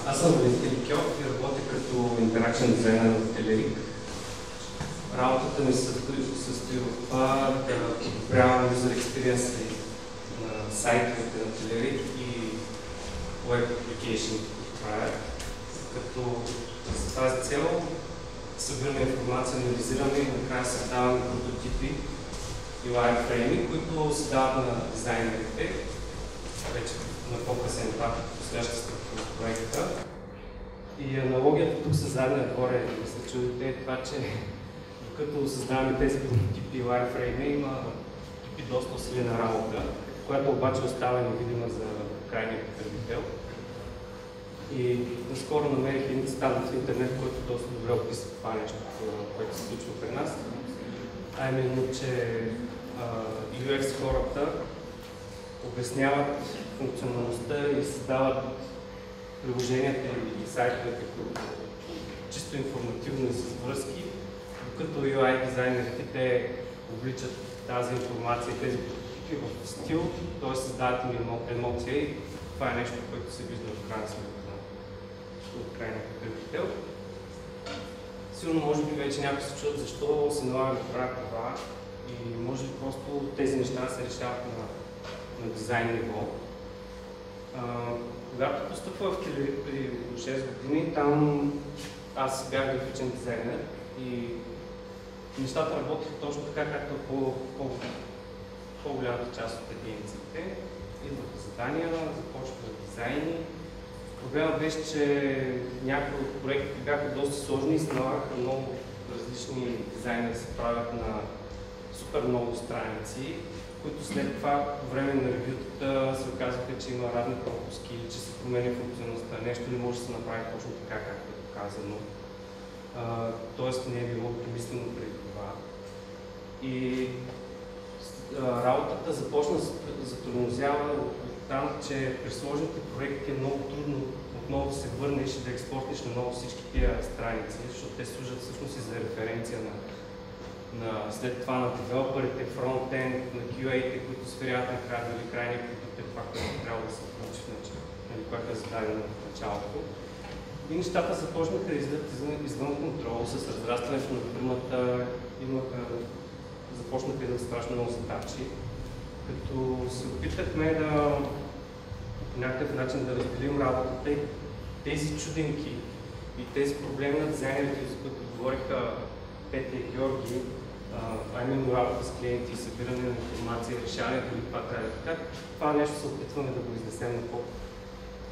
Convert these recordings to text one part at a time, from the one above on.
Аз съм Валентин Ликьов и работя като интеракшен дизайнер в Телерик. Работата ми се състои в това да подобрявам user experience на сайтовете на Телерик и web application, които правят. Като за тази цел събираме информация, анализираме и накрая създаваме прототипи и wireframe, които се дават на дизайнерите вече на по-късен етап, последваща стъпка в проекта. И аналогията тук с задния горе, да се чудите, е това, че докато създаваме тези прототипи и wireframe, има типи доста усилена работа, която обаче остава невидима за крайния потребител. И наскоро намерих един цитат в интернет, който доста добре описва това нещо, което се случва при нас. А именно, че UX хората обясняват функционалността и създават приложенията и сайтовете чисто информативно и с връзки, докато UI дизайнерите те обличат тази информация и тези прототипи в стил, т.е. създават им емоция и това е нещо, което се вижда в крайна сметка от крайния потребител. Сигурно може би вече някои се чудят защо се налага да правят това и може би просто тези неща се решават на дизайн ниво. Когато постъпвах в Телерик преди 6 години, там аз бях графичен дизайнер и нещата работиха точно така, както по-голямата част от агенциите. Идваха задания, започваха дизайни. Проблемът беше, че някои от проектите бяха доста сложни и се налагаха много различни дизайни да се правят на супер много страници, които след това по време на ревютата се оказаха, че има разни пропуски или че се променя функционалността. Нещо не може да се направи точно така, както е показано. Тоест не е било премислено преди това. И работата започна да затормозява там, че при сложните проекти е много трудно отново да се върнеш и да експортнеш на ново всички тия страници, защото те служат всъщност и за референция след това на девелоперите, фронтенд, на QA-те, които сверяват накрая дали крайния продукт е това, което трябва да се получи в началото, което е зададено в началото. И нещата започнаха да излизат извън контрол с разрастването на фирмата, започнаха да страшно много задачи, като се опитахме да по някакъв начин да разделим работата и тези чуденки и тези проблеми на дизайнерите, за които говориха Петя и Георги, а именно работа с клиенти, събиране на информация, решаване дали това трябва да така. Това нещо се опитваме да го изнесем на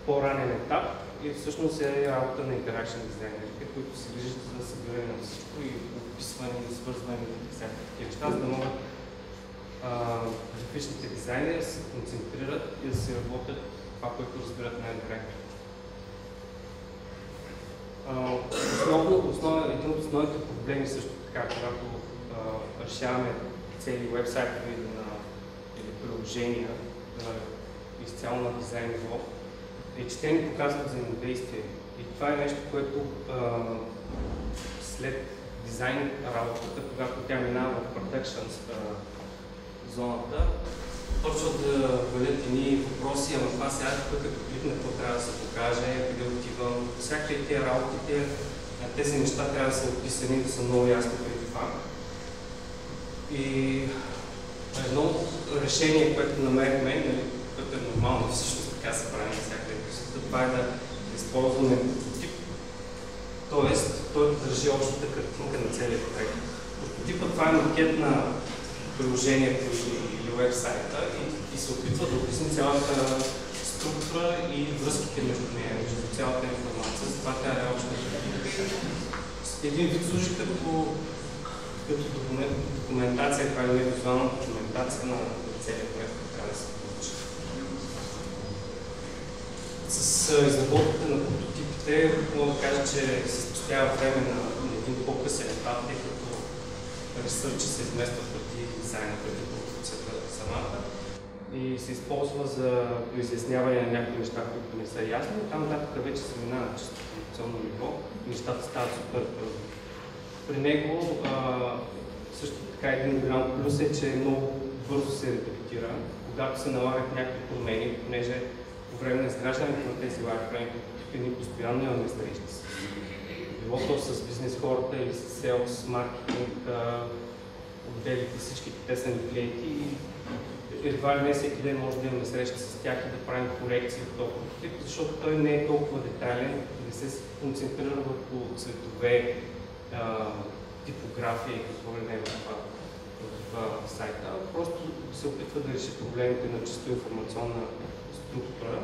по-ранен етап и всъщност е работа на интеракшен дизайнерите, които се грижат за събиране на всичко и описване и свързване на всякакви неща, за да могат графичните дизайнери да се концентрират и да се работят това, което разбират най-добре. Един от основните проблеми също така, когато решаваме цели вебсайтове или приложения изцяло на дизайн ниво, е, че те ни показват взаимодействие. И това е нещо, което след дизайн работата, когато тя минава в production зоната, почват да бъдат едни въпроси, ама това сега тук като кликна, какво трябва да се покаже, къде отивам. Всякакви тия работи, тези неща трябва да са описани, да са много ясни преди това. И едно решение, което намерихме, което е нормално, всъщност така се прави на всяка епизода, това е да използваме прототип, т.е. той да държи общата картинка на целия проект. Прототипът това е макет на приложението или вебсайта и се опитва да обясни цялата структура и връзките между нея, между цялата информация. Затова тя е обща картинка. Един вид служи като документация, това е визуална документация на целия проект, който трябва да се получи. С изработката на прототипите мога да кажа, че се спестява време на един по-късен етап, тъй като ресърчи се измества преди дизайна, преди продукцията самата и се използва за изясняване на някои неща, които не са ясни. Там нататък вече се минава на чисто продукционно ниво и нещата стават супер бързо. При него също така един голям плюс е, че много бързо се редактира, когато се налагат някакви промени, понеже по време на изграждането на тези wireframe прототипи ние постоянно имаме срещи с било то с бизнес хората или с селс, маркетинг, отделите, всичките те са ни клиенти и едва ли не всеки ден може да имаме среща с тях и да правим корекции в този прототип, защото той не е толкова детайлен, не се концентрира върху цветове, типография и какво ли не в сайта, просто се опитва да реши проблемите на чисто информационна структура.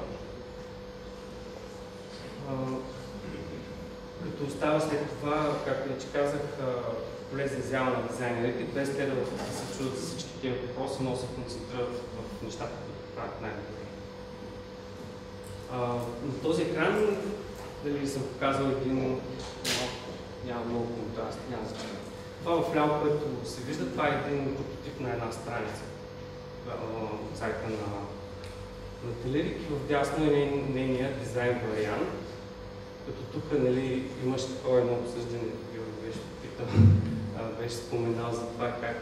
Като остава след това, както вече казах, поле за изява на дизайнерите, без те да се чудят за всички тези въпроси, но се концентрират в нещата, които правят най-добре. На този екран дали съм показал един, няма много контраст, няма значение. Това в ляво, което се вижда, това е един прототип на една страница от сайта на Телерик и в дясно е нейният дизайн вариант. Като тук имаш такова едно обсъждане, беше попитал, беше споменал за това как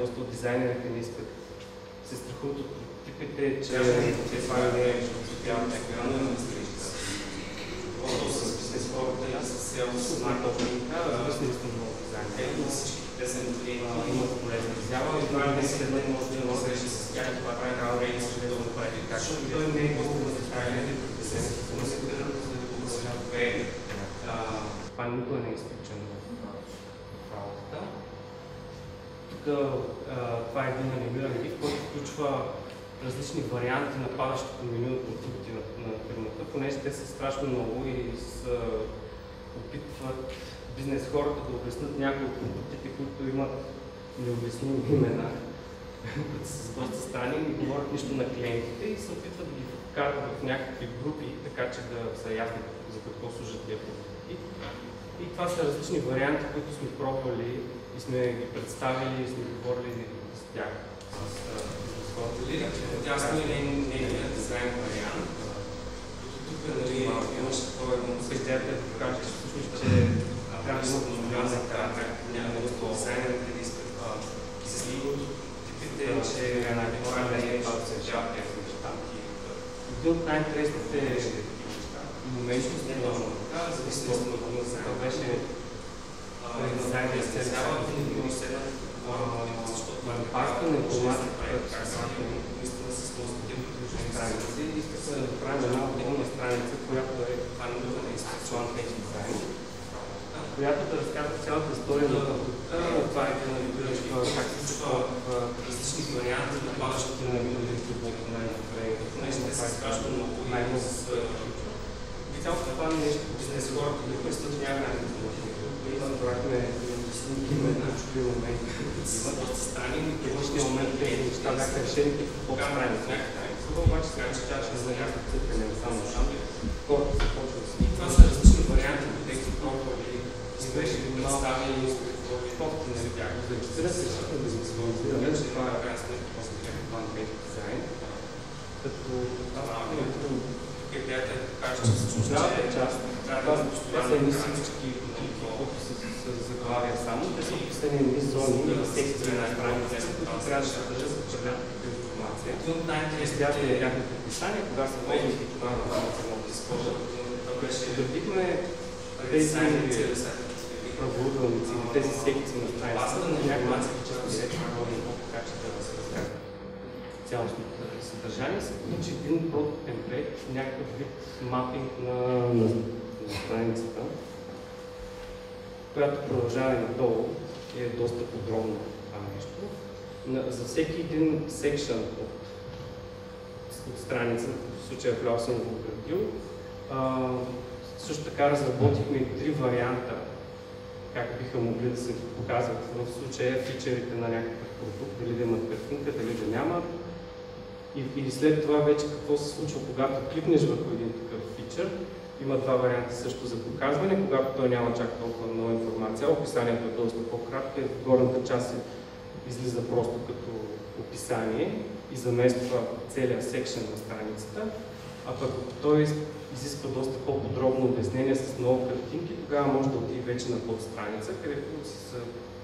доста от дизайнерите не искат се страхуват от прототипите, че това не е успяват екрана на среща. Просто с бизнес хората и с селс маркетинга, зависимо от много дизайнери, но всички те са имат полезна изява и това не след да може да има среща с тях, това прави трябва да има да го прави така, защото той не е толкова детайлен, да се концентрира това никога не е изключено в работата. Тук това е един анимиран гиф, който включва различни варианти на падащото меню от продукти на фирмата, понеже те са страшно много и опитват бизнес хората да обяснят някои от продуктите, които имат необясними имена, които са доста странни, не говорят нищо на клиентите и се опитват да ги вкарват в някакви групи, така че да са ясни за какво служат тези продукти. И това са различни варианти, които сме пробвали и сме ги представили и сме говорили с тях, с хората. Тясно е нейният дизайн вариант. Тук имаш такова едно идеята да покажа, че трябва да има постоянна карта, няма да дизайнерите да искат и се сливат типите, че това не е това тези неща. Един от най-интересните моменти с него зависимост от това беше дизайнер с цяла паста на информатика, наистина с констативните страници и иска се да направим една отделна страница, която е на инспекционен дизайн, която да разказва цялата история на продукта, това е как се случва в различни варианти на падащите на видовете по най-напред, понеже те са страшно много и с цялото това нещо бизнес хората, които пристат някакъв и разбрахме именно чужди моменти, които са доста странни, и в предишния момент тези неща бяха решени като по-странни. Това обаче сега че тя ще занява цифри, не само шам, хората се почва да си. И това са различни варианти на текст, колко и беше представени и спорти на тях. Разбира се, защото да се визуализираме, че това е крайна сметка после план-бейт дизайн. Като идеята е да покажа, че се чуждавата част, това са едни всички които са заглавия само, те са описани едни зони и секции на страница, които трябва да се държат за определената информация. Най-интересното е тяхното описание, кога се води и това информация може да се използват. Подредихме тези правоъгълници или тези секции на страницата на някаква физически речи, така че да се разказва цялостното съдържание, се получи един прототемплет, някакъв вид мапинг на страницата, която продължава и надолу и е доста подробно това нещо. За всеки един секшън от страница, в случая в съм го оградил, също така разработихме и 3 варианта, как биха могли да се показват в случая фичерите на някакъв продукт, дали да имат картинка, дали да нямат. И след това вече какво се случва, когато кликнеш върху един такъв фичър. Има 2 варианта също за показване, когато той няма чак толкова много информация. Описанието е доста по-кратко, в горната част излиза просто като описание и замества целият секшен на страницата. А пък той изисква доста по-подробно обяснение с много картинки, тогава може да отиде вече на подстраница, където се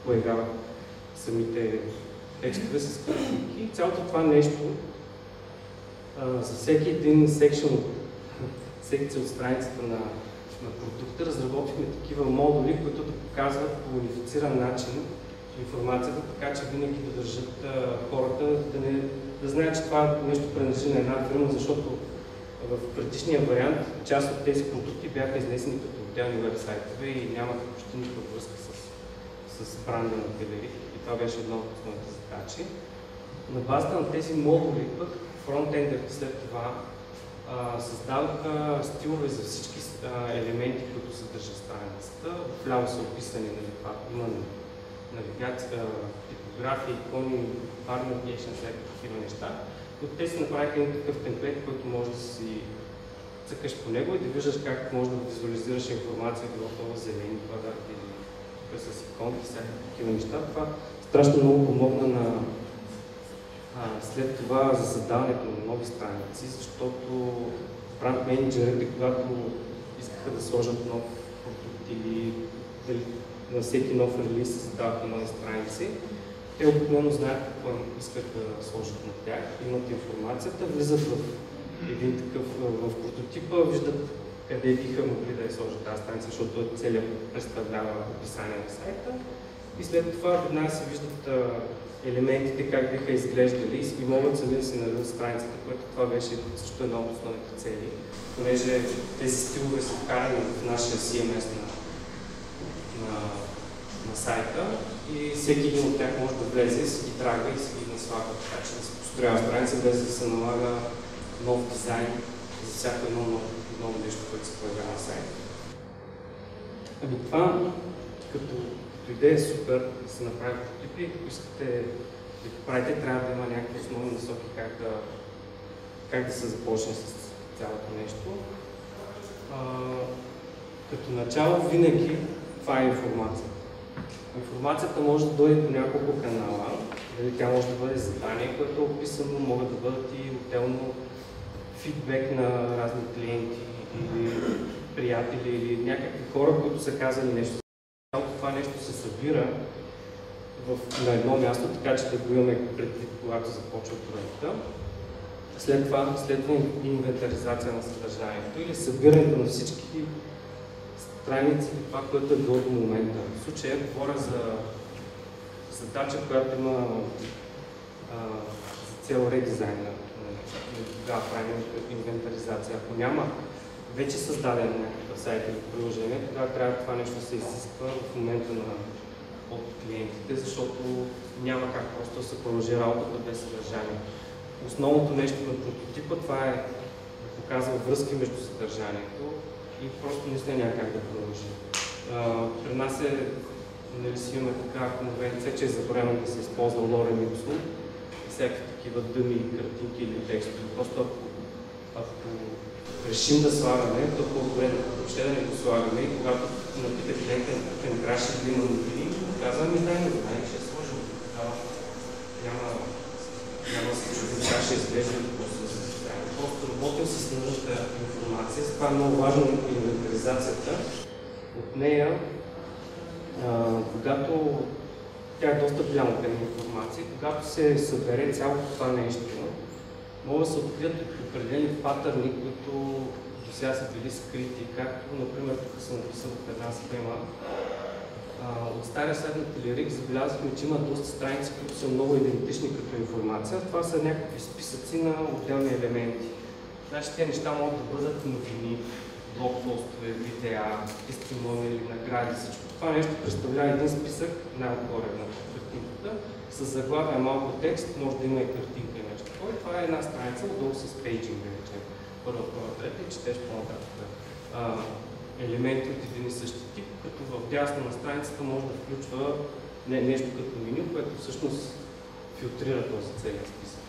появяват самите текстове с картинки. Цялото това нещо За всеки един секция от страницата на продукта разработихме такива модули, които да показват по унифициран начин информацията, така че винаги да държат хората да знаят, че това нещо принадлежи на една фирма, защото в предишния вариант част от тези продукти бяха изнесени като отделни вебсайтове и нямаха почти никаква връзка с бранда на Телерик. И това беше една от основните задачи. На базата на тези модули, пък фронтендерите след това създаваха стилове за всички елементи, които съдържат страницата. Вляво са описани, има навигация, типография, икони, bar navigation, всякакви такива неща. Но те си направиха един такъв темплет, който може да си цъкаш по него и да виждаш как може да визуализираш информация, било това зелени квадрати или тук с иконки, всякакви такива неща. Това страшно много помогна след това за създаването на нови страници, защото бранд менеджерите, когато искаха да сложат нов продукт или на всеки нов релиз се създават нови страници, те обикновено знаят какво искат да сложат на тях, имат информацията, влизат в един такъв в прототипа, виждат къде биха могли да я сложат тази страница, защото целият представлява описание на сайта. И след това веднага се виждат елементите, как биха изглеждали и могат сами да си наредят страницата, което това беше също една от основните цели, понеже тези стилове са вкарани в нашия CMS на сайта и всеки един от тях може да влезе, си ги трага и си ги наслага, така че да се построява страница, без да се налага нов дизайн за всяко едно ново нещо, което се появява на сайта. Ами това, като идея е супер да се направи прототипи, ако искате да ги правите, трябва да има някакви основни насоки как да се започне с цялото нещо. Като начало винаги това е информация. Информацията може да дойде по няколко канала. Тя може да бъде задание, което е описано, могат да бъдат и отделно фидбек на разни клиенти или приятели или някакви хора, които са казали нещо. Цялото това нещо се събира на едно място, така че да го имаме предвид, когато започва проекта. След това следва инвентаризация на съдържанието или събирането на всички страници, това, което е било до момента. В случая говоря за задача, която има за цел редизайн на тогава правим инвентаризация. Ако няма вече създаден някакъв сайт или приложение, тогава трябва това нещо да се изисква в момента от клиентите, защото няма как просто да се продължи работата без съдържание. Основното нещо на прототипа това е да показва връзки между съдържанието и просто наистина няма как да продължи. При нас нали си имаме така конвенция, че е забранено да се използва лорем ипсум и всякакви такива дъми, картинки или текстове. Просто ако решим да слагаме, то по-добре въобще да не го слагаме и когато напита клиента на краше да има новини, казваме дай новина и ще я сложим. Няма да се чудим как ще изглежда и какво се състояние. Просто работим с нужната информация, това е много важно инвентаризацията. От нея, когато тя е доста голяма информация, когато се събере цялото това нещо, могат да се открият определени патърни, които до сега са били скрити, както, например, тук съм написал в една схема. От стария сайт на Телерик забелязахме, че има доста страници, които са много идентични като информация. Това са някакви списъци на отделни елементи. Значи тези неща могат да бъдат новини, блогпостове, видеа, тестимони или награди. Всичко това нещо представлява един списък най-отгоре на картинката. С заглавие малко текст, може да има и картинка и нещо. Това е една страница, отдолу с пейджинг, да речем. Първа, трета и четеш по-нататък елементи от един и същи тип, като в дясно на страницата може да включва нещо като меню, което всъщност филтрира този целият списък.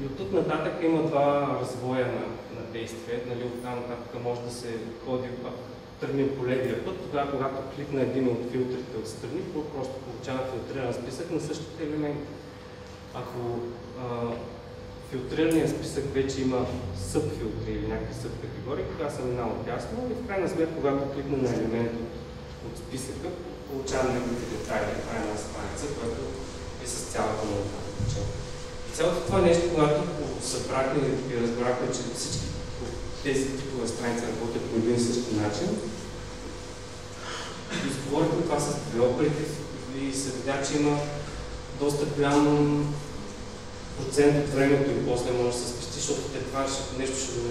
И от тук нататък има два развоя на действие. Нали, от там нататък може да се ходи, тръгнем по левия път, тогава когато кликна един от филтрите отстрани, просто получава филтриран списък на същите елементи. Ако филтрирания списък вече има събфилтри или някакви събкатегории, тогава са минал отдясно и в крайна сметка, когато кликна на елемент от списъка, получавам неговите детайли. Това е една страница, която е с цялата наука. цялото това нещо, когато събрахме и разбрахме, че всички тези типове страници работят по един и същи начин, изговорихме това с девелоперите и се видя, че има доста голям процент от времето и после може да се спести, защото те това нещо ще го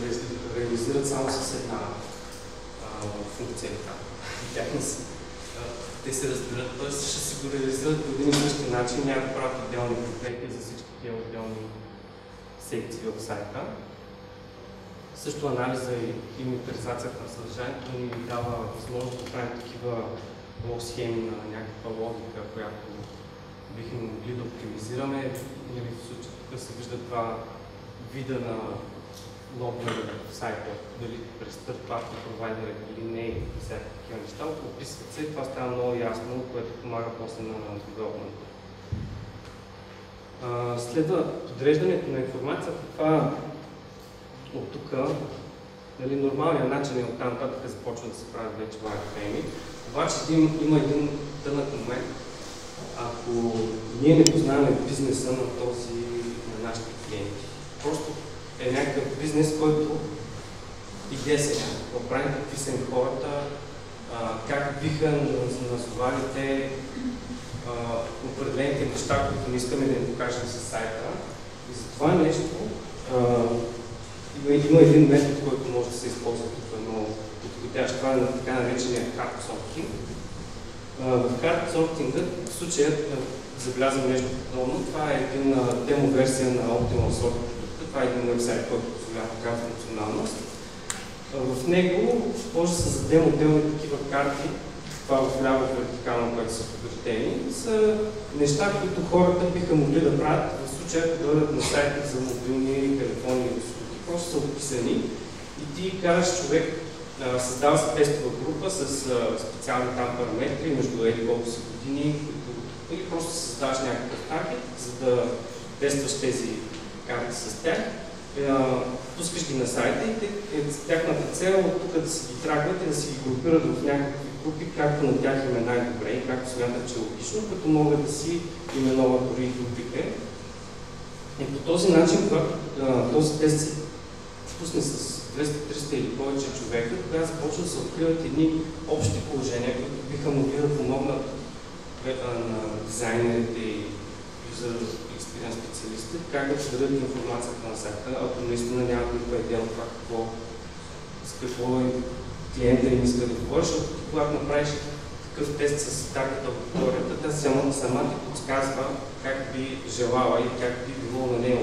реализират само с една функция. Те се разбират, т.е. ще си го реализират по един и същи начин, няма да правят отделни библиотеки за всички тези отделни секции в сайта. Също анализа и инвентаризацията на съдържанието ни дава възможност да правим такива лог схеми на някаква логика, която бихме могли да оптимизираме. В случая тук се вижда два вида на логване в сайта, дали през third-party провайдера или не и всякакви такива неща. Описват се и това става много ясно, което помага после на девелопмента. Следва подреждането на информацията. Това от тук, нали, нормалният начин е оттам нататък започва да се правят вече wireframe. Обаче има един тънък момент. Ако ние не познаваме бизнеса на нашите клиенти, просто е някакъв бизнес, който идея се някакво правим, какви са им хората, как биха назовали те определените неща, които не искаме да им покажем със сайта. И за това нещо има един метод, който може да се използва тук много подходящ. Това е на така наречения hard sorting. В hard sorting в случая забелязвам нещо подобно. Това е един демо версия на Optimal Sort. Това е един вебсайт, който позволява такава функционалност. В него може да създадем отделни такива карти. Това в ляво вертикално, което са подредени, са неща, които хората биха могли да правят в случая, ако дойдат на сайта за мобилни телефонни услуги. Просто са описани и ти караш човек, създава се тестова група с специални там параметри, между еди колко си години, или просто създаваш някакъв таргет, за да тестваш тези карти с тях. Пускаш ги на сайта и тяхната цел е тук да си ги трагват и да си ги групират в някакви групи, както на тях им е най-добре и както смятат, че е логично, като могат да си именуват дори и групите. И по този начин, когато този тест се пусне с 200-300 или повече човека, тогава започва да се откриват едни общи положения, които биха могли да помогнат на дизайнерите и user experience специалистите, как да подадат информацията на сайта, ако наистина нямат никаква идея от това с какво клиента им иска да говори, защото когато направиш такъв тест с таргет аудиторията, тя сама ти подсказва как би желала и как би било на нея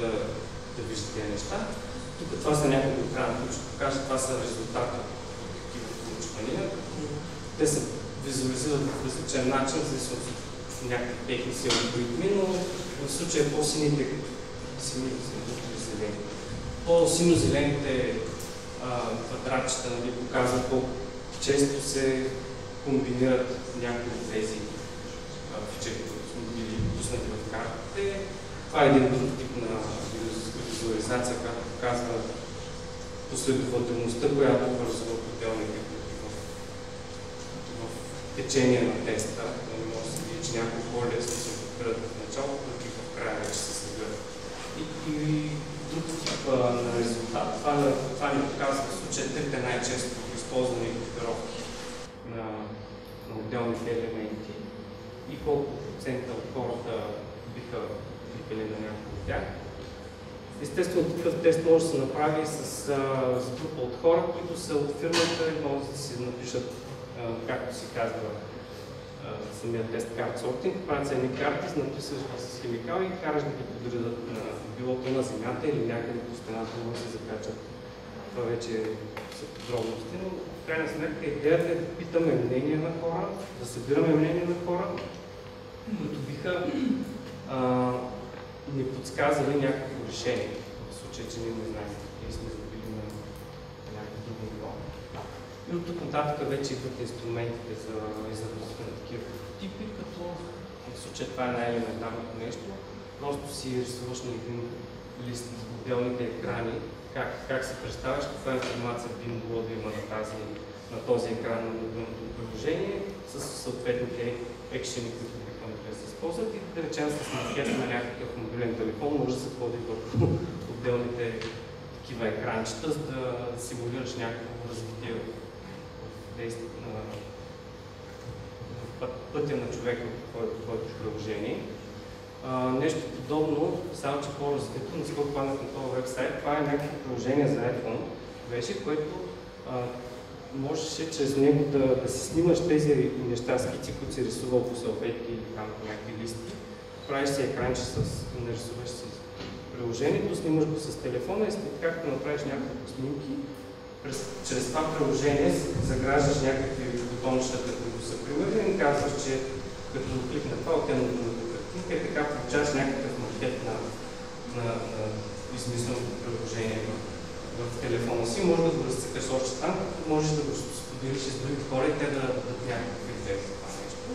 да вижда тези неща. Тук това са някои от екрана, които ще покажа, това са резултати от такива проучвания. Те се визуализират в различен начин, зависимо от някакви техни си алгоритми, но в случая по-сино-зелените квадратчета показват колко често се комбинират някои от тези фичери, които сме били пуснати в картите. Това е един друг тип на визуализация, която показва последователността, която вързва отделните групи в течение на теста. Може да се види, че някои по-лесно се подбират в началото, други в края вече се събират. И друг тип на резултат, това ни показва в случая трите най-често използвани групировки на отделните елементи и колко процента от хората биха кликали на някои от тях. Естествено, такъв тест може да се направи с група от хора, които са от фирмата и могат да си напишат, както се казва, самия тест карт сортинг. Правят се едни карти, написваш с химикал и караш да ги подредат на билото на земята или някъде по стената, може да се закачат. Това вече са подробности, но в крайна сметка идеята е да питаме мнение на хора, да събираме мнение на хора, които биха ни подсказали някакво решение, в случай, че ние не знаем или сме забили на някакво друго ниво. И от тук нататък вече идват инструментите за изработване на такива прототипи, като в случай това е най-елементарното нещо. Просто си рисуваш на един лист отделните екрани, как се представяш, каква информация би могло да има на този екран на мобилното приложение, с съответните екшени, които биха могли да се използват. използват и да речем с макет на някакъв мобилен телефон може да се ходи върху отделните такива екранчета, за да симулираш някакво развитие в пътя на човека в твоето приложение. Нещо подобно, само че по-развито, наскоро хванах на този вебсайт, това е някакво приложение за iPhone, беше, което можеше чрез него да си снимаш тези неща, скици, които си рисувал по салфетки или там по някакви листи. Правиш си екранче нарисуваш си приложението, снимаш го с телефона и след както направиш няколко снимки, чрез това приложение заграждаш някакви бутончета, които са примерни и казваш, че като кликна това, отива на другата картинка и така получаваш някакъв макет на измисленото приложение в телефона си, може да го разцъкаш още там, можеш да го споделиш с други хора и те да дадат някакви идеи за това нещо.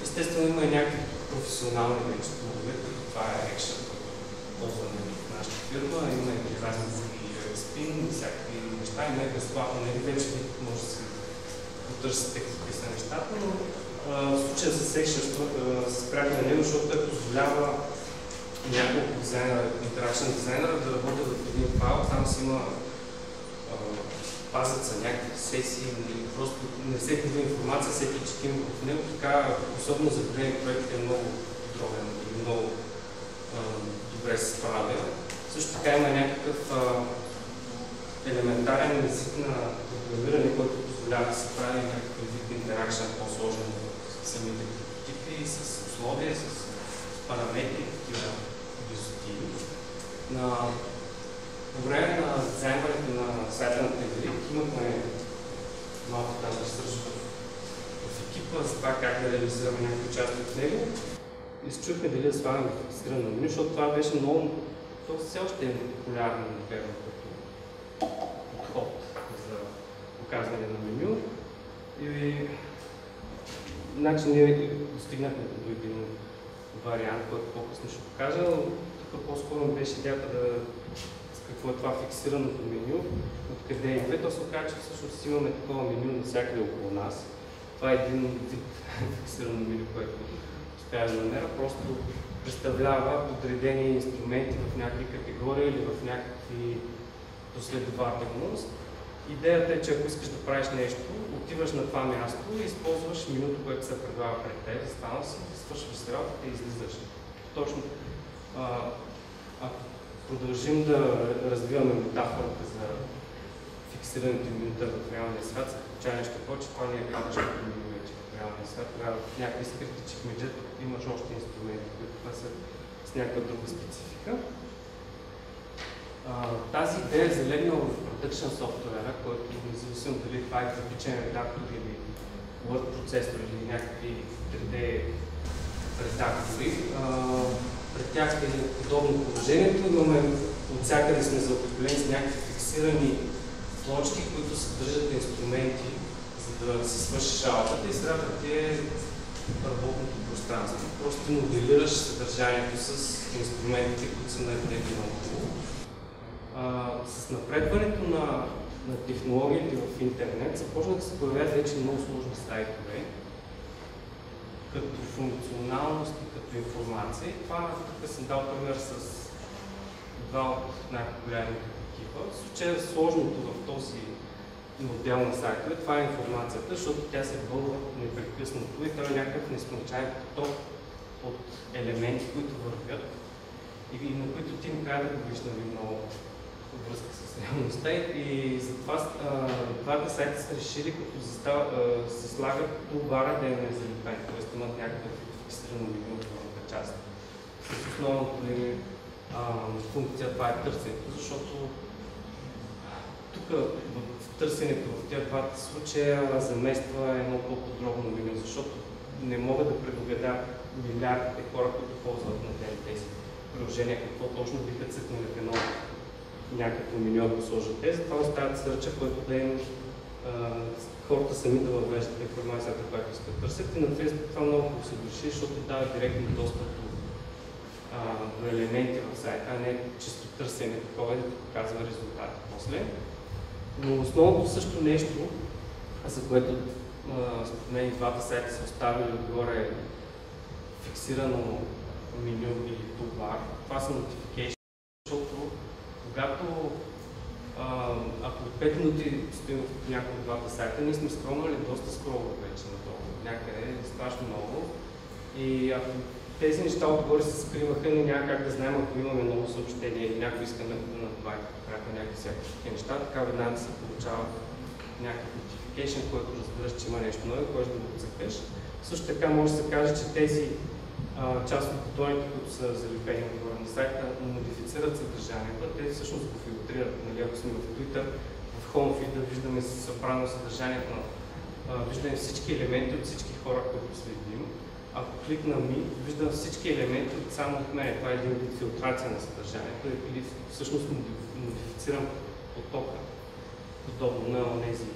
Естествено има и някакви професионални вече тулове, като това е Action, ползване в нашата фирма, има и разни спин и всякакви неща, и не е безплатно, нали вече може да си потърсите какви са нещата, но в случая с Action спрях на него, защото той позволява няколко интеракшен дизайнера да работят в един файл, там си има пазят са някакви сесии, просто не всеки има информация, всеки четим в него, така особено за големи проекти е много подробен и много добре се справя. Също така има някакъв елементарен език на програмиране, който позволява да се прави някакъв вид интеракшен по-сложен с самите прототипи, с условия, с параметри, такива висоти. По време на дизайнването на сайта на Тедрик имахме малко там ресурс в екипа за това как да реализираме някакви части от него. И се чухме дали да слагаме фиксирано меню, защото това беше много, то все още е популярно, например, като подход за показване на меню. И значи ние достигнахме до един вариант, който по-късно ще покажа, но тук по-скоро беше идеята да какво е това фиксираното меню, откъде идва. То се оказа, че всъщност имаме такова меню навсякъде около нас. Това е един вид фиксирано меню, което успя да намеря. Просто представлява подредени инструменти в някакви категории или в някакви последователност. Идеята е, че ако искаш да правиш нещо, отиваш на това място и използваш менюто, което се предлага пред теб, застанал си, свършваш работата и излизаш. Точно ако продължим да развиваме метафората за фиксираните минута в реалния свят, се получава нещо повече, това не е гадащото меню вече в реалния свят. Тогава в някакви скрити чекмеджета имаш още инструменти, които това са с някаква друга специфика. Тази идея е залегнала в Production софтуера, който независимо дали това е графичен редактор или Word процесор или някакви 3D редактори. Пред тях е подобно положението. Имаме от всякъде сме заобиколени с някакви фиксирани плочки, които съдържат инструменти, за да си свършиш работата и средата ти е работното пространство. Просто моделираш съдържанието с инструментите, които са наредени наоколо. С напредването на технологиите в интернет започна да се появяват вече много сложни сайтове, като функционалност и като информация. И това тук съм дал пример с два от най-популярните такива. В случая сложното в този модел на сайтове, това е информацията, защото тя се вълва непрекъснато и това е някакъв нескончаем поток от елементи, които вървят и на които ти не трябва да го виж много връзка с реалността. И затова двата сайта са решили, като се слагат тулбара да е незалепен, т.е. имат някакъв фиксирано меню в първата част. С основната ли функция това е търсенето, защото тук в търсенето в тези двата случая замества едно по-подробно меню, защото не мога да предугадя милиардите хора, които ползват на тези приложения, какво точно биха цъкнали в едно някакво меню, ако сложат те. Затова оставят сърча, който да им хората сами да въвеждат информацията, която искат да търсят. И на Facebook това много се души, защото дава директно достъп до елементи в сайта, а не чисто търсене такова, да показва резултати после. Но основното също нещо, за което според мен двата сайта са оставили отгоре фиксирано меню или товар. Това са notification, защото когато ако 5 минути стоим в някои от двата сайта, ние сме скролнали доста скролва вече надолу, някъде страшно много. И ако тези неща отгоре се скриваха, ние няма как да знаем, ако имаме много съобщения или някой искаме да надбави някакви всякакви неща, така веднага да се получава някакъв notification, който разбираш, че има нещо ново, който да го цъкаш. Също така може да се каже, че тези част от бутоните, които са залепени отгоре на сайта, модифицират съдържанието, те всъщност го филтрират. Нали, ако сме в Twitter, в Home Feed да виждаме събрано съдържанието на виждаме всички елементи от всички хора, които следим. Ако кликна ми, виждам всички елементи само от мен. Това е един вид филтрация на съдържанието или всъщност модифицирам потока, подобно на тези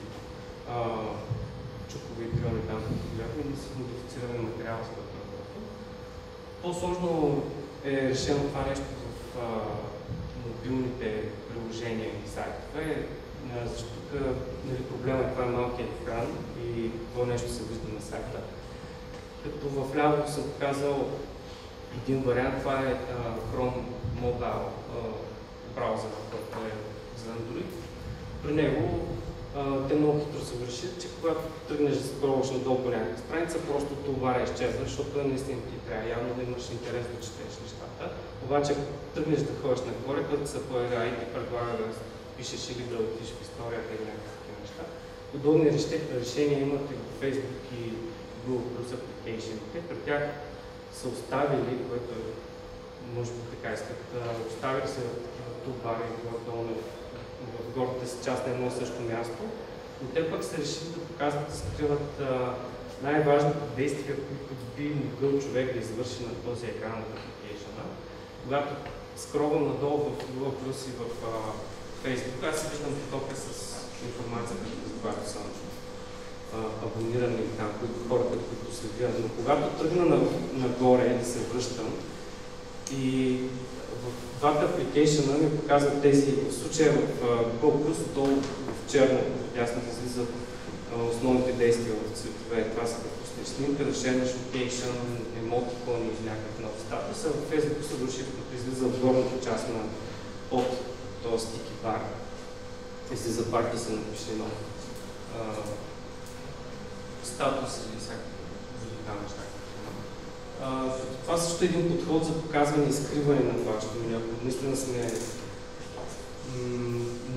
чукови и триони там, които гледахме, и с модифициране на материала, с който работим. По-сложно е решено това нещо в мобилните приложения и сайтове, защото тук нали, проблема е това е малкият екран и това нещо се вижда на сайта. Като в ляво съм показал един вариант, това е Chrome Mobile браузър, който е за Android. При него те много хитро се вършат, че когато тръгнеш да скролваш надолу по някаква страница, просто товара изчезва, защото наистина ти трябва явно да имаш интерес да четеш нещата. Обаче, ако тръгнеш да ходиш нагоре, като се появява и ти предлага да пишеш или да отидеш в историята или някакви такива неща. Подобни решения имат и в Facebook и Google Plus application-ите. При тях са оставили, което може би така искат, оставили се товара и долу в горната си част на едно и също място, но те пък са решили да показват да скриват най-важните действия, които би могъл човек да извърши на този екран на application-а. Когато скролвам надолу в Google Plus и в Facebook, аз си виждам потока с информацията, за която съм абонирани там, хората, които следят. Но когато тръгна нагоре да се връщам и в двата апликейшена ми показват тези, в случая в Google Plus, долу в черно, ясно излизат основните действия в цветове. Това са да пуснеш снимка, да шернеш локейшън, емотикони или някакъв нов статус. А в Facebook се души, като излиза в горната част на под този стики бар. Излиза пак да се напише едно статус или всякакви там неща. Това също е един подход за показване и скриване на това, защото ако наистина сме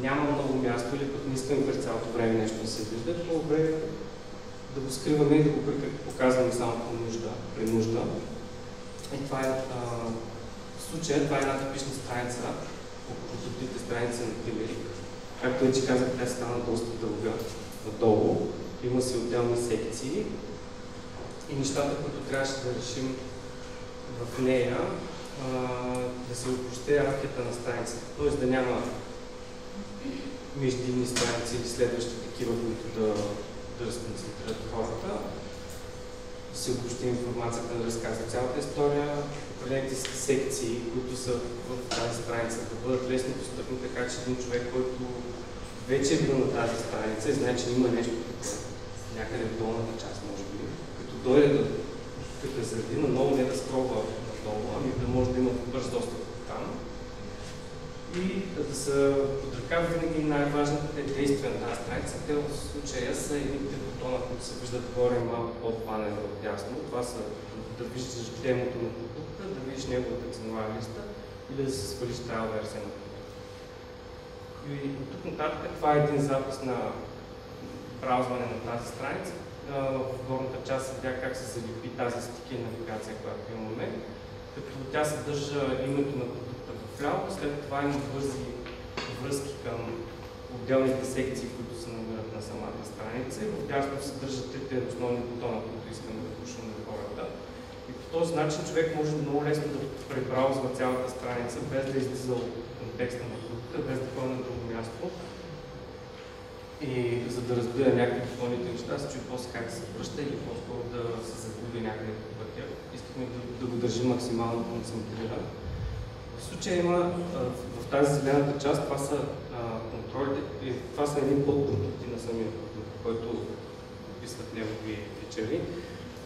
няма много място или пък не искаме през цялото време нещо да се вижда, по-добре да го скриваме и да го показваме само при нужда. И това е в случая, това е една типична страница, по-продуктивните страници на Телерик. Както вече казах, тя стана доста дълга надолу. Има си отделни секции и нещата, които трябваше да решим в нея, да се опрости иерархията на страницата, т.е. да няма междинни страници или следващи такива, които да разконцентрират хората, да се опрости информацията, да разказва цялата история, определените секции, които са в тази страница, да бъдат лесно достъпни, така че един човек, който вече е бил на тази страница и знае, че има нещо някъде в долната част, може би, като дойде като е средина, много не да скролва надолу, ами да може да има бърз достъп там. И да са под ръка винаги най-важните действия на тази страница. Те в случая са едните бутона, които се виждат горе малко под панела отдясно. Това са да виждаш демото на продукта, да видиш неговата ценова листа или да се свалиш тази версия на продукта. И от тук нататък това е един запис на браузване на тази страница. В горната част видях как се залепи тази стики навигация, която имаме, като тя съдържа името на продукта в ляво, след това има бързи връзки към отделните секции, които се намират на самата страница и в дясно съдържат трите основни бутона, които искаме да пушваме на хората. И по този начин човек може много лесно да пребраузва цялата страница, без да излиза от контекста на продукта, без да ходи на друго място. И за да разбира някакви допълнителни неща, се чуи после как се връща или по-скоро да се загуби някъде по пътя. Искахме да го държим максимално концентриран. В случая има в тази зелената част, това са контролите, това са едни подпродукти на самия продукт, който описват негови фичери.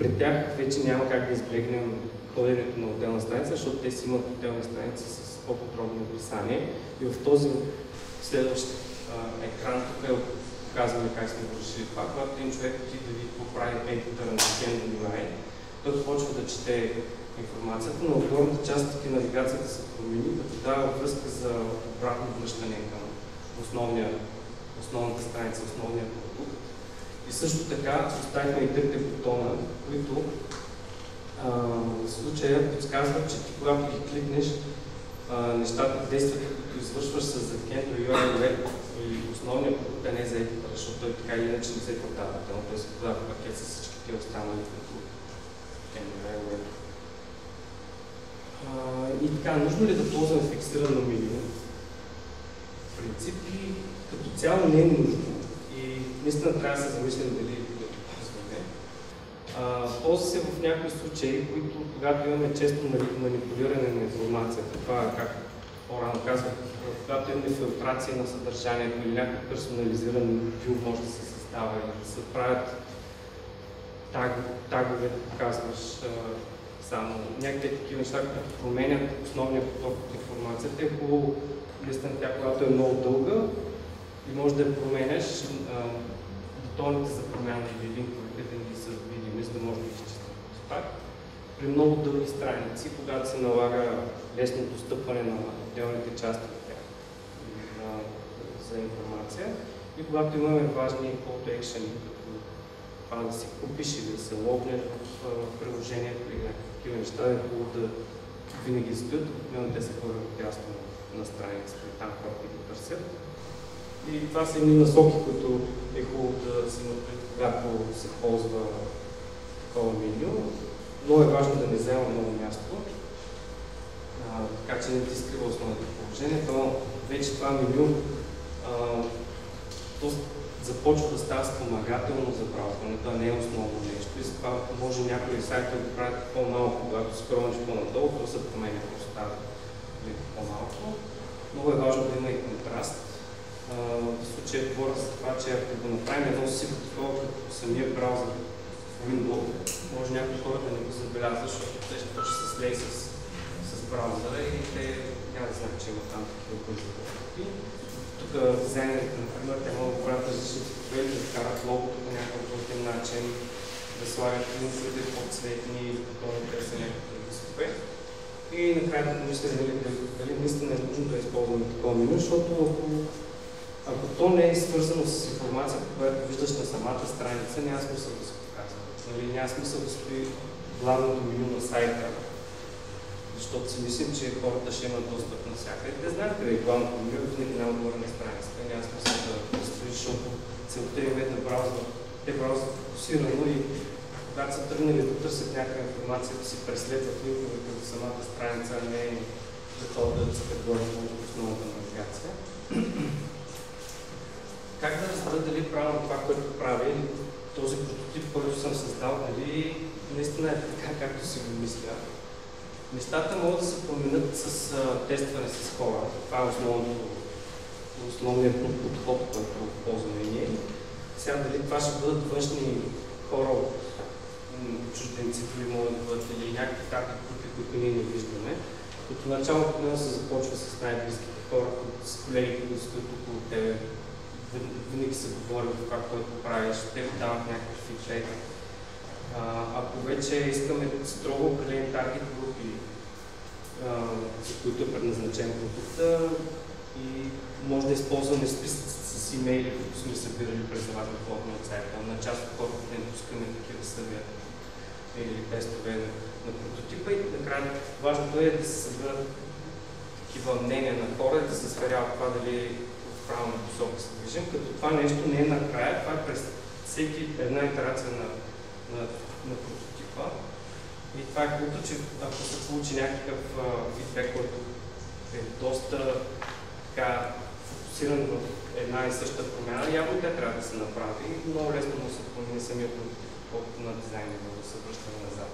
при тях вече няма как да избегнем ходенето на отделна страница, защото те си имат отделни страници с по-подробно описание. И в този следващ екран тук показваме как сме го решили това. Когато един човек отиде да ви поправи пейнтъра на Weekend UI, той почва да чете информацията, но в горната част таки навигацията се промени, като дава връзка за обратно връщане към основната страница, основния продукт. И също така оставихме и трите бутона, които в случая подсказват, че ти когато ги кликнеш, нещата, действията, които извършваш с Zapiento UI Web и основния продукт не за едитъра, защото той така или иначе не се продава. Той се продава в пакет с всички тия останали като Zapiento UI Web. И така, нужно ли да ползваме фиксирано меню? В принцип, като цяло не е нужно. И наистина трябва да се замислим дали да го ползваме. Ползва се в някои случаи, които когато имаме често манипулиране на информацията, това както по-рано казах, когато имаме филтрация на съдържанието или някакъв персонализиран вю може да се създава или да се правят тагове, да показваш само някакви такива неща, които променят основния поток от информацията. Е хубаво наистина тя, когато е много дълга и може да я променяш, бутоните за промяна или линковете да ги са видими, за да може да ги изчистят. Пак, при много дълги страници, когато се налага лесно достъпване на отделните части от тях за информация и когато имаме важни call to action, като това да си купиш или да се логнеш в приложението или някакви такива неща, е хубаво да винаги стоят, обикновено те се хвърлят отдясно на страницата и там хората ги търсят. И това са едни насоки, които е хубаво да се имат пред, когато се ползва такова меню. Много е важно да не взема много място, така че не ти скрива основното положение. То вече това меню започва да става спомагателно за браузър, това не е основно нещо. И затова може някои сайтове да правят по-малко, когато скролнеш по-надолу, то се променя, просто става по-малко. Много е важно да има и контраст. В случая говоря за това, че ако го направим едно сиво такова, като самия браузър в Windows, може някои хора да не го забелязват, защото те ще почне се слей с браузъра и те няма да знаят, че има там такива бързи. Тук дизайнерите, например, те могат да правят различни типове, да вкарат логото по някакъв друг начин, да слагат линковете по-цветни, бутоните са някакви други типове. И накрая да помислим дали наистина е нужно да използваме такова меню, защото ако то не е свързано с информацията, която виждаш на самата страница, няма смисъл да се показва. Няма смисъл да стои главното меню на сайта, защото си мислим, че хората ще имат достъп навсякъде. Те знаят къде е главното меню, винаги няма отгоре на страницата. Няма смисъл да стоиш, защото целта е да браузва. Те бразват фокусирано и когато са тръгнали да търсят някаква информация, да си преследват линкове към самата страница, а не да ходят с категория по основната навигация. Как да разбера дали правилно това, което прави, този прототип, който съм създал, дали наистина е така, както си го мисля. Нещата могат да се променят с тестване с хора. Това е основният подход, който ползваме ние. Сега дали това ще бъдат външни хора от чужденци, дори могат да бъдат или някакви такива групи, които ние не виждаме. Като начало се започва с най-близките хора, с колеги, които стоят около тебе. Винаги се говори за това, което правиш, те ви дават някакъв фидбек. Ако вече искаме строго определени таргет групи, за които е предназначен продукта и може да използваме списъци с имейли, които сме събирали през входа от сайта. На част от хората не пускаме такива съвети или тестове на прототипа и накрая важното е да се събират такива мнения на хора и да се сверява това дали в правилна посока се движим, като това нещо не е накрая, това е през всеки една итерация на прототипа. И това е хубаво, че ако се получи някакъв фидбек, който е доста така фокусиран в една и съща промяна, явно тя трябва да се направи и много лесно да се промени самия прототип на дизайна, да се връщаме назад.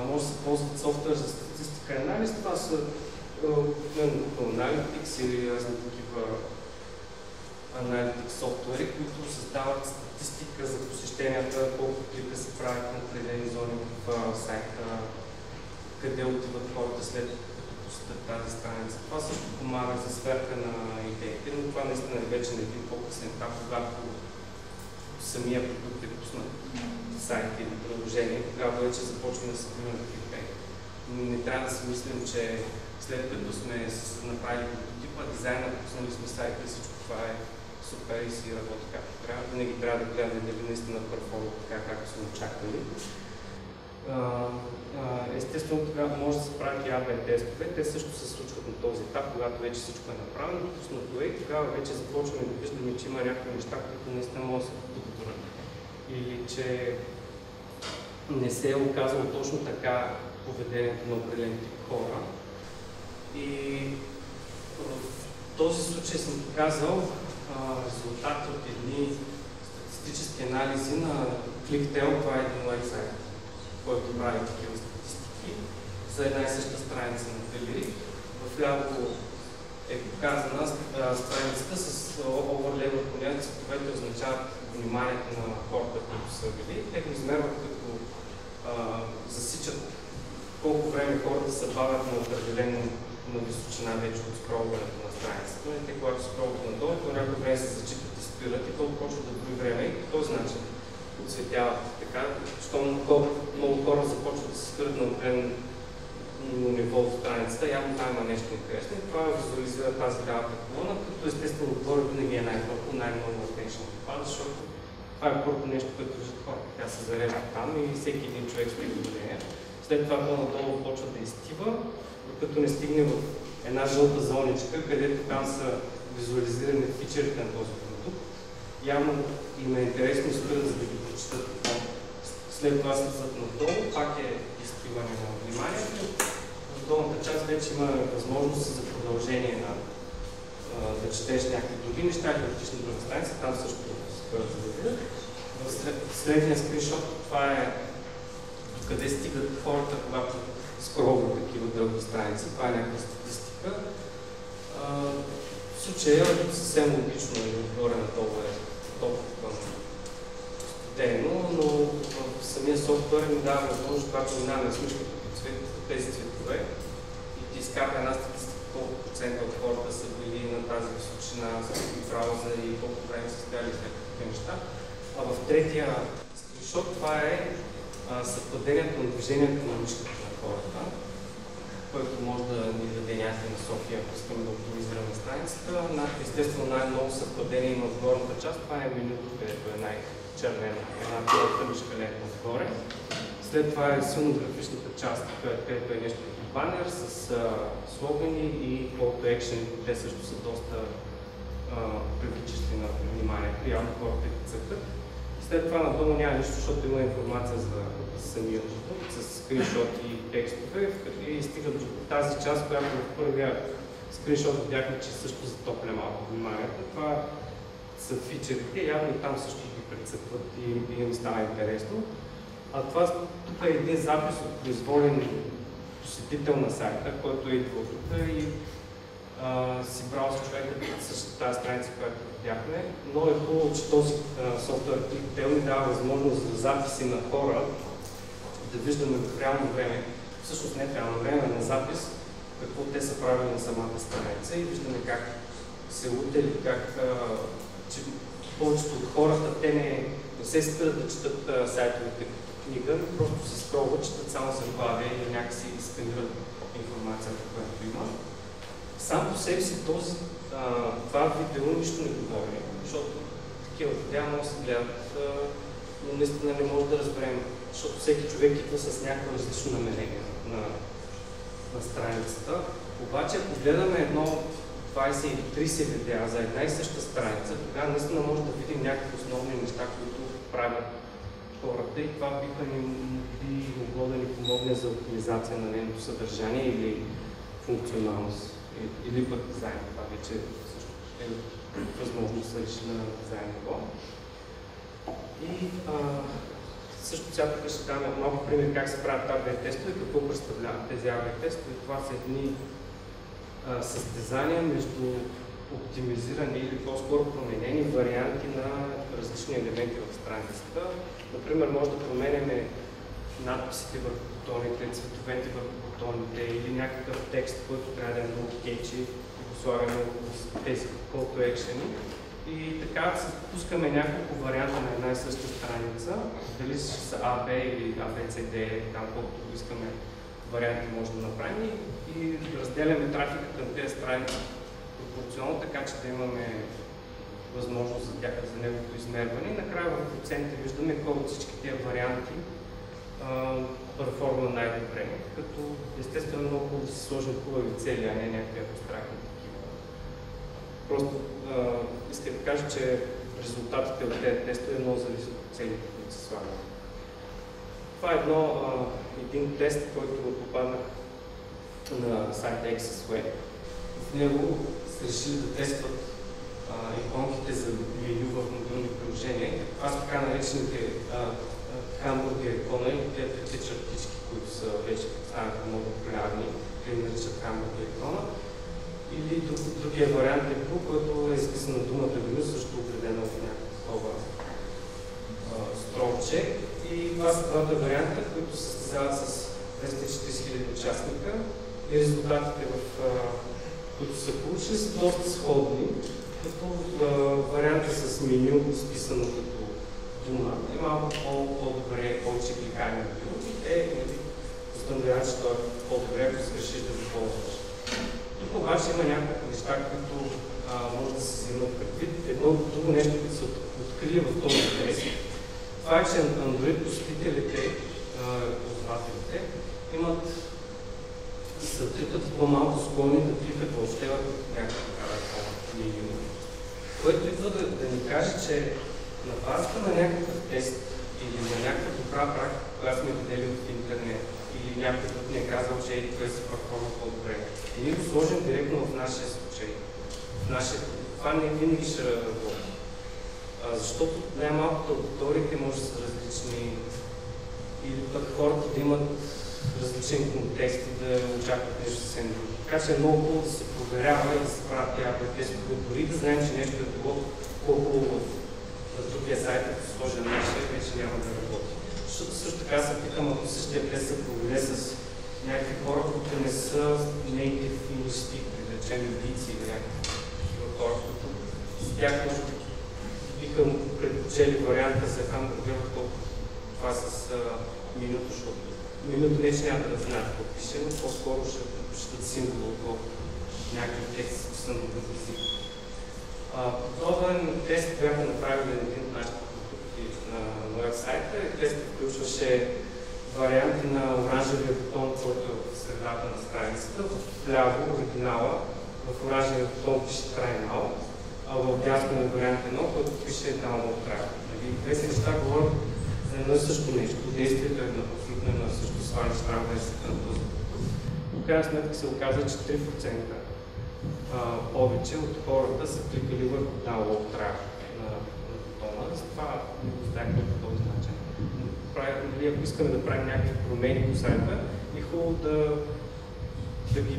Може да се ползват софтуер за статистика и анализ, това са Analytics или разни такива Analytics софтуери, които създават статистика статистика за посещенията, колко клика се правят на определени зони в сайта, къде отиват хората след като посетят тази страница. Това също помага за сверка на идеите, но това наистина е вече на един по-късен етап, когато самия продукт е пуснат сайт или приложение, тогава вече започваме да се бъдем на кликбейт. Не трябва да си мислим, че след като сме направили прототипа, дизайна, пуснали сме сайта и всичко това е супер и си работи както трябва. Винаги трябва да гледаме дали наистина перформа така, както сме очаквали. Естествено, тогава може да се правят и АБ тестове. Те също се случват на този етап, когато вече всичко е направено, пуснато е и тогава вече започваме да виждаме, че има някакви неща, които наистина може да се подобрят. Или че не се е оказало точно така поведението на определен тип хора. И в този случай съм показал резултати от едни статистически анализи на ClickTel, това е един уебсайт, който прави такива статистики за една и съща страница на Телерик. В ляво е показана страницата с оверлей върху нея, цветовете означават вниманието на хората, които са били. Те го измерват като засичат колко време хората се бавят на определена височина вече от скролването на страницата. Те, когато скролват надолу, по някакво време се зачитат и спират и то почва да брои време и по този начин отцветяват така, защото много хора започват да се спират на определено ниво от страницата, явно там има нещо интересно и това визуализира тази лявата колона, като естествено отгоре винаги е най-топло, най-много attention попада, защото това е първото нещо, което виждат хората. Тя се зарежда там и всеки един човек стои наблюдение. След това по-надолу почва да изтива, докато не стигне в една жълта зоничка, където там са визуализирани фичерите на този продукт. Явно им е интересно и спират, за да ги прочитат. След това слизат надолу, пак е изтриване на вниманието. В долната част вече има възможност за продължение на да четеш някакви други неща или да отиш на друга страница, там също спират за да видят. В следния скриншот това е къде стигат хората, когато скролват такива дълги страници. Това е някаква статистика. В случая е съвсем логично и отгоре на това е толкова студено, но в самия софтуер ми дава възможност, когато минаваме смишката по тези цветове и ти изкарва една статистика, колко процента от хората са били на тази височина, с брауза и колко време са стояли и такива неща. А в третия скриншот това е съвпадението на движението на мишката на хората, който може да ни даде някакви насоки, ако искаме да оптимизираме страницата. Естествено, най-много съвпадение има в горната част. Това е менюто, където е най-червена, една пилата мишка лента отгоре. След това е силно графичната част, където е нещо като банер с слогани и call to action. Те също са доста привличащи на вниманието. Явно хората ги цъкат. След това надолу няма нищо, защото има информация за самия продукт, с скриншоти и текстове и стигат до тази част, която в първия скриншот видяхме, че също затопля малко вниманието. Това са фичерите, явно там също ги прецъкват и им става интересно. А това тук е един запис от произволен посетител на сайта, който е идвал тук и си брал с човека същата тази страница, която видяхме, но е хубаво, че този софтуер ClickTel ни дава възможност за записи на хора да виждаме в реално време, всъщност не в реално време, на запис, какво те са правили на самата страница и виждаме как се лутели, как че повечето от хората те не се спират да четат сайтовете като книга, просто се скролват, четат само заглавия и някакси сканират информацията, която има. Сам по себе си това видео нищо не говори, защото такива видеа може да се гледат, но наистина не може да разберем, защото всеки човек идва с някакво различно намерение на страницата. Обаче, ако гледаме едно 20 или 30 видеа за една и съща страница, тогава наистина може да видим някакви основни неща, които правят хората и това би могло да ни помогне за оптимизация на нейното съдържание или функционалност. Или пък дизайн. Това вече също е възможно да реши на дизайн ниво. И също сега тук ще дам малко пример как се правят АБ тестове, какво представляват тези АБ тестове. Това са едни състезания между оптимизирани или по-скоро променени варианти на различни различни елементи в страницата. Например, може да променяме надписите върху бутоните, цветовете върху бутоните или някакъв текст, който трябва да е много кетчи и го слагаме в тези call to action. И така пускаме няколко варианта на една и съща страница, дали ще са AB или ABCD, там колкото искаме варианти може да направим и разделяме трафика към тези страници пропорционално, така че да имаме възможност за неговото измерване. И накрая в проценти виждаме кой от всички тези варианти перформа най-добре, като естествено много хубаво да се сложим хубави цели, а не някакви абстрактни такива. Просто искам да кажа, че резултатите от тези тестове много зависят от целите, които се слагат. Това е един тест, който попаднах на сайта AccessWeb. В него са решили да тестват иконките за меню в мобилни приложения. Това са така наречените хамбургер икона и тези трети чертички, които са вече станаха много популярни, те наричат хамбургер икона. Или другия вариант е по който е изписана думата меню, също определено в някаква столче. И това са двата варианта, които се състезават с 240 000 участника и резултатите, които са получили, са доста сходни, като варианта с меню, списано като дума, е малко по-добре, повече кликаеми на било. Установяват, че това е по-добре, ако се решиш да го ползваш. Тук обаче има няколко неща, които може да се вземат предвид. Едно друго нещо, което се открие в този тест, това е, че Android посетителите, ползвателите, са трипът по-малко склонни да кликат въобще в някаква такава меню. Което идва да ни каже, че на базата на някакъв тест или на някаква добра практика, която сме видели в интернет, или някой друг ни е казал, че това се перформа по-добре. И ние го сложим директно в нашия случай. Това не винаги ще работи. Защото най-малкото аудиториите може да са различни или пък хората да имат различен контекст и да очакват нещо съвсем друго. Така че е много хубаво да се проверява и да се правят тези тестове, дори да знаем, че нещо е било по-хубаво на другия сайт, ако се сложи на нашия, вече няма да работи. Защото също така се питам, ако същия тест се проведе с някакви хора, които не са native English speakers, да речем индийци или някакви такива хора, които с тях може да биха предпочели варианта за хамбургер, колкото това с менюто, защото менюто не че няма да знаят какво пише, но по-скоро ще предпочитат символ, отколкото някакъв текст с друг език. Подобен тест бяха направили на един от нашите продукти на уебсайта. Тестът включваше варианти на оранжевия бутон, който е в средата на страницата, вляво оригинала, в оранжевия бутон пише Try Now, а в дясно е вариант 1, който пише Download Try. Двете неща говорят за едно и също нещо. Действието е абсолютно едно и също сваляш там версията на този продукт. В крайна сметка се оказа, че 3% повече от хората са кликали върху Download Try на бутона. Затова не го знаехме по този начин. Ако искаме да правим някакви промени по сайта, е хубаво да ги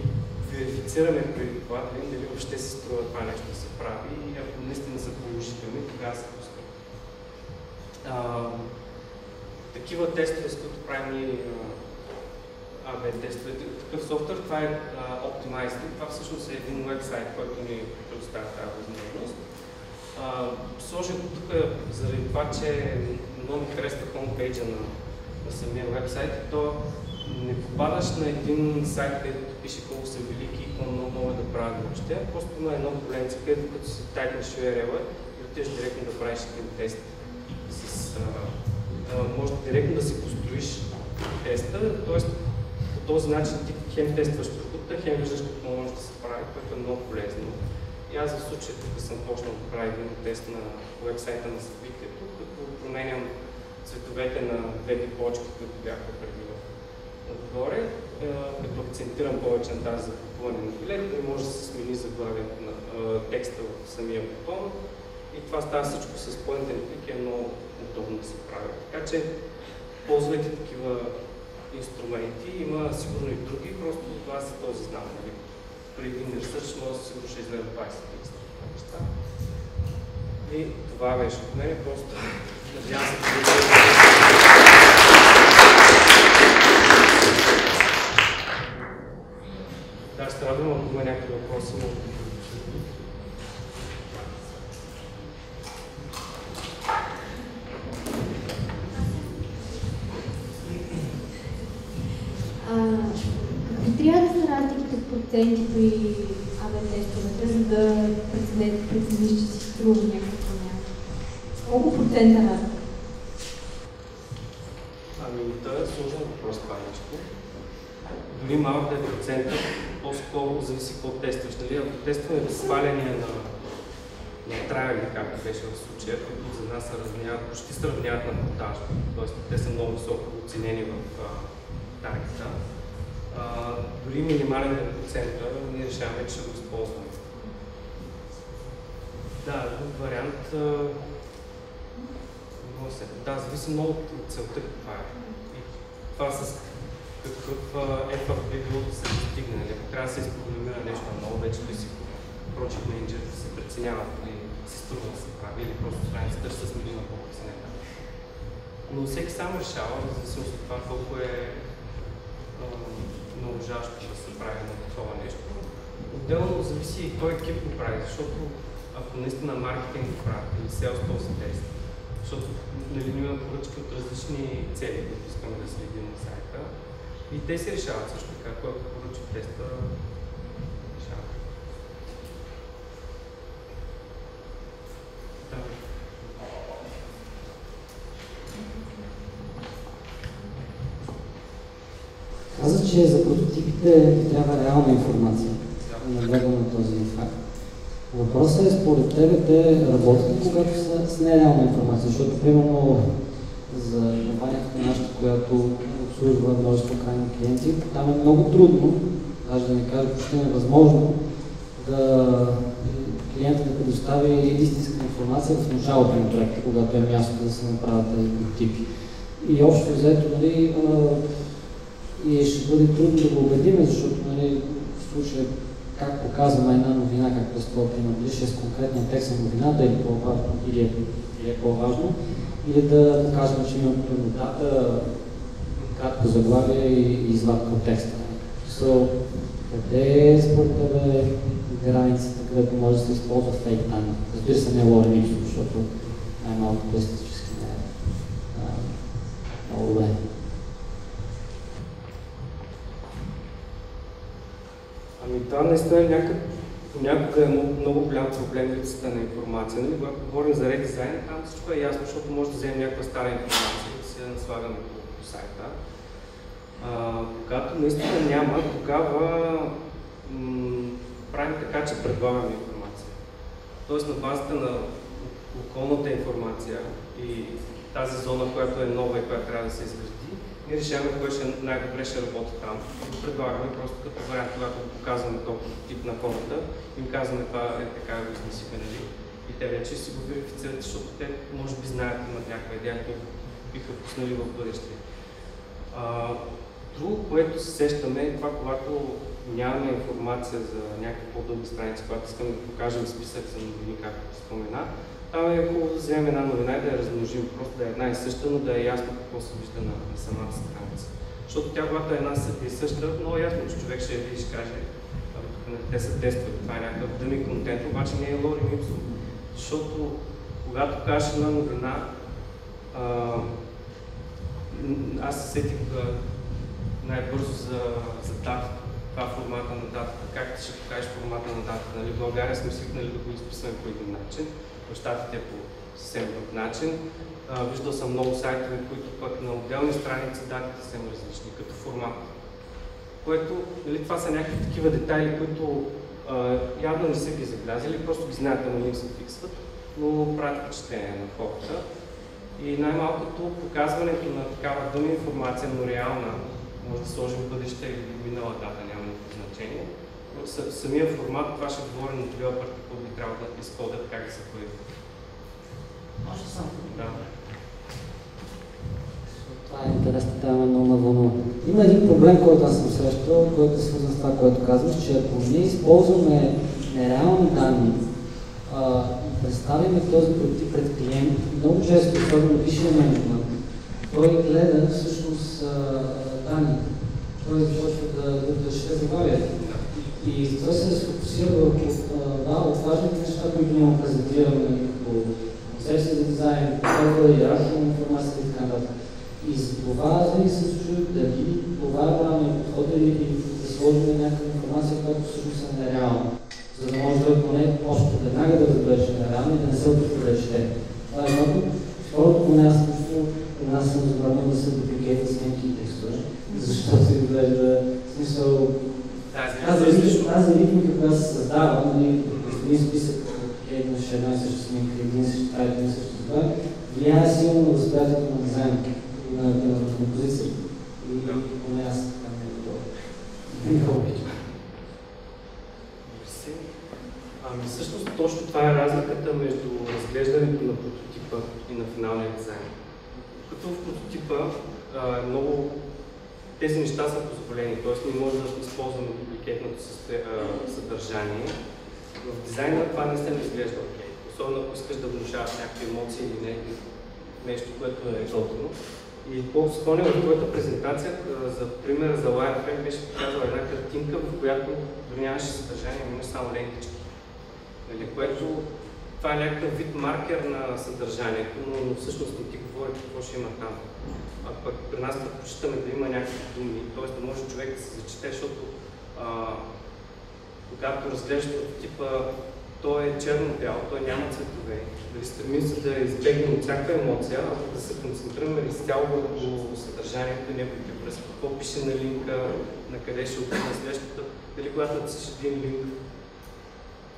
верифицираме преди това, дали въобще се струва това нещо да се прави и ако наистина са положителни, тогава се пускат. Такива тестове, с които правим и AB тестове, такъв софтуер, това е Optimize. Това всъщност е един вебсайт, който ни предоставя тази възможност. Сложих го тук заради това, че много ми харесва хомпейджа на самия вебсайт. То не попадаш на един сайт, където пише колко са велики и какво много да правят въобще. Просто има едно поленце, където като си тайпнеш URL-а и отидеш директно да правиш един тест. Може директно да си построиш теста, т.е. по този начин ти хем тестваш продукта, хем виждаш какво може да се прави, което е много полезно. И аз в случая тук съм почнал да правя един тест на уебсайта на събитието, като променям цветовете на двете почки, които бяха преди отгоре, като акцентирам повече на тази за купуване на билет, и може да се смени заглавието на текста в самия бутон. И това става всичко с point and click, е много удобно да се прави. Така че ползвайте такива инструменти, има сигурно и други, просто това за този знам. При един ресърч може сигурно ще изгледа 20 неща. И И това беше от мен, просто надявам се, да, ще радвам, ако има някакви въпроси. Какви трябва да са разликите в проценти при АБ тестовете, за да прецениш, че си струва някаква промяна? Колко процента разлика? Това е сложен въпрос, това нещо. Дори малък да е процента, по-скоро зависи какво тестваш. Нали? Ако тестваме сваляния на трайли, както беше в случая, които за нас се равняват, почти се равняват на монтажа. Тоест, те са много високо оценени в таргета. Дори минимален процент, ние решаваме, че ще го използваме. Да, друг вариант. Да, зависи много от целта каква е. И това с какъв ефект би било да се достигне. Ако трябва да се изпрограмира нещо много, вече да си project manager да се преценява или си струва да се прави, или просто страницата да се смени на по-преценета. Но всеки сам решава, в зависимост от това колко е наложащо да се прави на такова нещо. Отделно зависи и кой екип го прави, защото ако наистина маркетинг го прави или селс този тест, защото нали, има поръчки от различни цели, които искаме да следим на сайта. И те си решават също така, който поръча теста, решава. Да. Каза, че за прототипите ти трябва реална информация. Нагледам на този факт. Въпросът е, според тебе, те работят ли, когато са с нереална информация? Защото, примерно, за компанията на нашата, която обслужва множество крайни клиенти, там е много трудно, даже да не кажа почти невъзможно, да клиентът да предостави истинска информация в началото на проекта, когато е място да се направят тези прототипи. И общо взето, нали, и ще бъде трудно да го убедим, защото нали, в случая как показваме една новина, както е това пример, дали ще е с конкретния текст на новината или по-важно, или е по-важно, или да покажем, че имаме дата, кратко заглавие и извадка от текста. Къде е според тебе границата, където може да се използва фейк данни? Разбира се, не е лорен нищо, защото най-малкото естетически не е много добре. Това наистина понякога е много голям проблем липсата на информация. Нали? Когато говорим за редизайн, там всичко е ясно, защото може да вземем някаква стара информация и да си я наслагаме по сайта. Когато наистина няма, тогава правим така, че предлагаме информация. Тоест на базата на околната информация и тази зона, която е нова и която трябва да се изгради, ние решаваме кое най-добре ще работи там. Предлагаме просто като вариант, когато показваме този тип на хората, им казваме това е така, го измислихме, нали? И те вече си го верифицират, защото те може би знаят, имат някаква идея, която биха пуснали в бъдеще. Друго, което се сещаме е това, когато нямаме информация за някакви по-дълги страници, когато искаме да покажем списък за новини, както спомена, там е хубаво да вземем една новина и да я размножим, просто да е една и съща, но да е ясно какво се вижда на самата страница. Защото тя, когато е една и съща, много ясно, че човек ще я види и ще каже, те са тествали, това е някакъв дъми контент, обаче не е лорен ипсум. Защото когато кажеш една новина, аз се сетих най-бързо за датата, това формата на датата, как ти ще покажеш формата на датата. Нали? В България сме свикнали да го изписваме по един начин, в Щатите по съвсем друг начин. Виждал съм много сайтове, които пък на отделни страници датите са различни, като формат. Което, нали, това са някакви такива детайли, които явно не са ги забелязали, просто ги знаят, ама не им се фиксват, но правят впечатление на хората. И най-малкото показването на такава дума информация, но реална, може да сложим бъдеща или минала дата, няма никакво значение. Самия формат, това ще говори на девелопърите, какво би трябвало да изходят, как да се появи. Може само. Да. Това е интересна тема, много навълнува. Има един проблем, който аз съм срещал, който е свързан с това, което казваш, че ако ние използваме нереални данни, през представим този прототип пред клиент, много често, особено висшия менеджмент, той гледа всъщност данните. Той започва да чете заглавието. И това се сфокусира върху от важните неща, които ние презентираме като концепция за дизайн, показва иерархия на информацията и така нататък. И за това винаги се чуят дали това е правилният подход или да сложим някаква информация, която всъщност е нереална. За да може да поне още веднага да разбереш нереално и да не се опитва да чете. Това е едното. Второто, поне аз съм забранил да се дупликейта снимки и текстове, защото изглежда смисъл. Тази ритмика, която се създава, един списък имаш една и съща снимка, един същи тайт, един същи това, влияе силно на възприятието на дизайна и на композицията. И поне аз така не го обичам. Всъщност точно това е разликата между разглеждането на прототипа и на финалния дизайн. Като в прототипа много тези неща са позволени, т.е. ние можем да използваме дупликетното съдържание. В дизайна това не се изглежда окей. Особено ако искаш да внушаваш някакви емоции или нещо, което е готово. И колко спомням в твоята презентация, за примера за Wireframe беше показала една картинка, в която дори нямаше съдържание, имаш само лентички. Което това е някакъв вид маркер на съдържанието, но всъщност не ти говори какво ще има там. А пък при нас предпочитаме да има някакви думи, т.е. да може човек да се зачете, защото когато разглеждаш прототипа, той е черно-бял, той няма цветове. Дали стремим се да избегнем от всяка емоция, а да се концентрираме изцяло върху съдържанието и неговите връзки. Какво пише на линка, на къде ще отиде следващата, дали когато натиснеш един линк,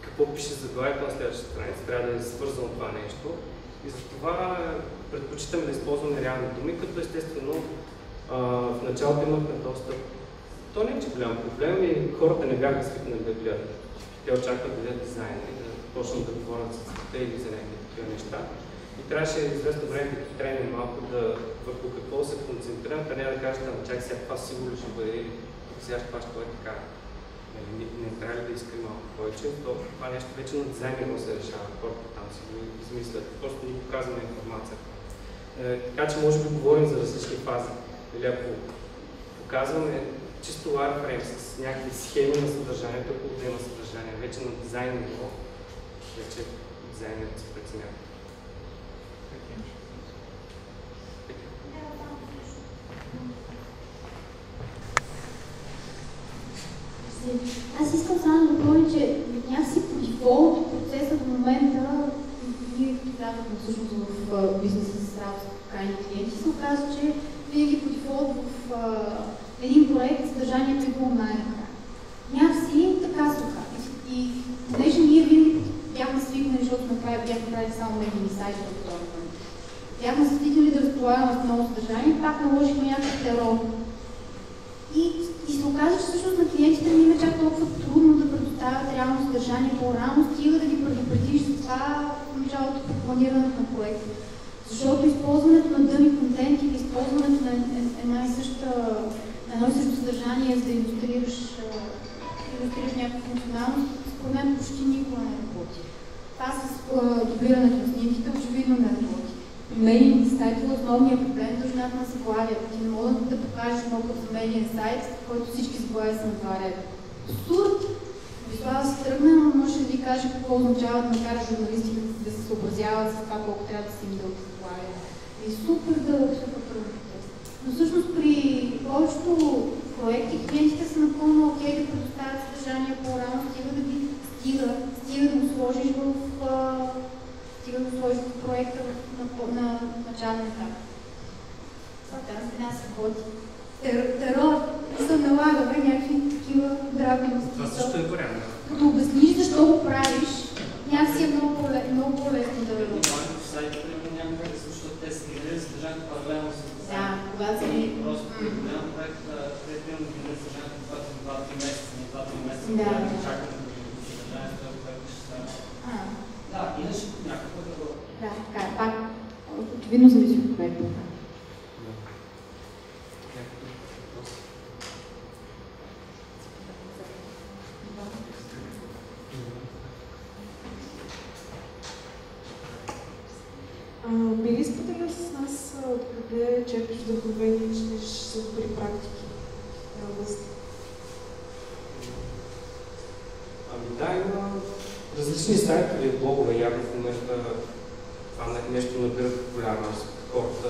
какво пише заглавието на следващата страница, трябва да е свързано това нещо. И затова предпочитаме да използваме реални думи, като естествено в началото имахме доста. То не е че голям проблем и хората не бяха свикнали да гледат. Те очакват да гледат дизайна и да почнат да говорят за цвета или за някакви такива неща. И трябваше известно време да треним малко върху какво се концентрирам, а не да кажете, чак сега това сигурно ще бъде или сега това ще бъде така. Не трябва ли да искаме малко повече, то това нещо вече на дизайнера се решава, хората там си го измислят, просто ни показваме информацията. Така че може би говорим за различни фази. Или ако показваме чисто wireframe с някакви схеми на съдържанието, ако да има съдържание, вече на дизайн ниво, вече дизайнерът се преценява. Аз искам само да допълня, че някакси по дефолт процеса в момента, ние казахме всъщност в бизнеса с работа с крайни клиенти, се оказва, че винаги по дефолт в един проект съдържанието е било най-накрая. Някакси така се оказва. И понеже ние винаги бяхме свикнали, защото накрая бяхме правили само медийни сайтове в този момент. Бяхме свикнали да разполагаме с много съдържание, пак наложихме някакъв терор. И се оказа, че всъщност на клиентите не има чак толкова трудно да предоставят реално съдържание по-рано, стига да ги предупредиш за това в началото по планирането на проекта. Защото използването на дъми контент или използването на едно и също съдържание, за да илюстрираш някаква функционалност, според мен почти никога не работи. Това с дублирането на снимките очевидно не работи. При медийните сайтове основният проблем е дължината на заглавията. Ти не мога да покажеш много за медиен сайт, в който всички заглавия са на два реда. Абсурд! Вислава се тръгна, но може да ви каже какво означава да накара журналистите да се съобразяват с това колко трябва да се им дълги заглавия. И супер дълъг, супер труден процес. Но всъщност при повечето проекти клиентите са напълно окей да предоставят съдържание по-рано, стига да го сложиш в проекта на начален етап. Това тази една се ходи. Терор се налагаме някакви такива драбности. Това също е вариант. Като обясниш защо го правиш, някакси е много по-лесно да го правиш. Сайтите някакъв, защото те се генерират съдържанието паралелно с дизайн. Да, когато си... Просто при голям проект, където имам генерират съдържанието в 2-3 месеца, не 2-3 месеца, да чакам да ги съдържанието, което ще стане. Да, иначе някакво друго. Да, така е. Пак, очевидно зависи от проекта. ли споделя с нас откъде черпиш вдъхновение и четеш за добри практики в областта? Да, има различни сайтове и блогове. Явно в момента това нещо набира популярност. Хората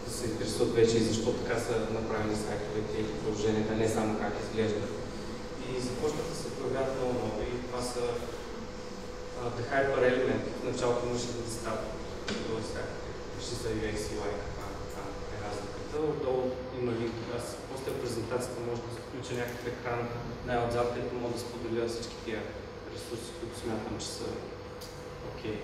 да се интересуват вече и защо така са направени сайтовете и приложенията, не само как изглеждат. И започват да се появяват много нови. Това са The Hyper-Element. В началото имаше да става ще са UX и UI, каква е разликата. Отдолу има линк. Аз после презентацията може да се включа някакъв екран най-отзад, където мога да споделя всички тия ресурси, които смятам, че са окей.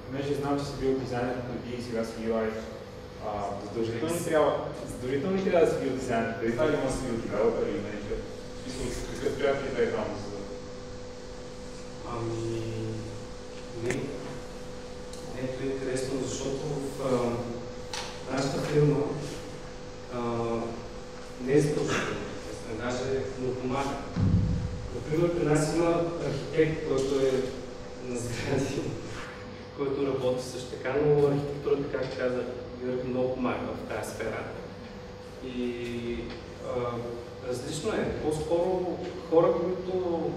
Понеже знам, че си бил дизайнер преди и сега си UI, задължително ли трябва да си бил дизайнер преди това, или може да си бил девелопер или менеджер? Какъв приятел е там за... Не е интересно, защото в нашата фирма не е задължително. Даже не помага. Например, при нас има архитект, който е на сгради, който работи също така, но архитектурата, както каза, много помага в тази сфера. И различно е. По-скоро хора, които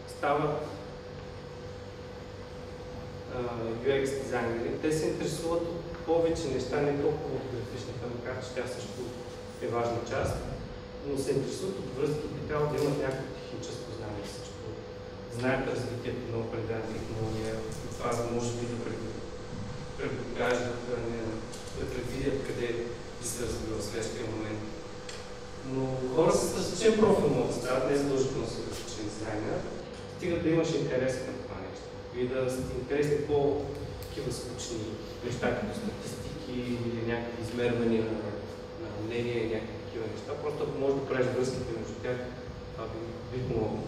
стават UX дизайнери, те се интересуват от повече неща, не толкова от графичната, макар че тя също е важна част, но се интересуват от връзки и трябва да имат някакво техническо знание също. Знаят развитието на определена технология, това може би да предугаждат, да предвидят къде би се развива в следващия момент. Но хора с различен профил могат да стават, не задължително са различен дизайнер, стига да имаш интерес към това нещо. И да сте интересни по-такива скучни неща, като статистики или някакви измервания на мнение, някакви такива неща. Просто ако можеш да правиш връзките между тях, това би помогнало.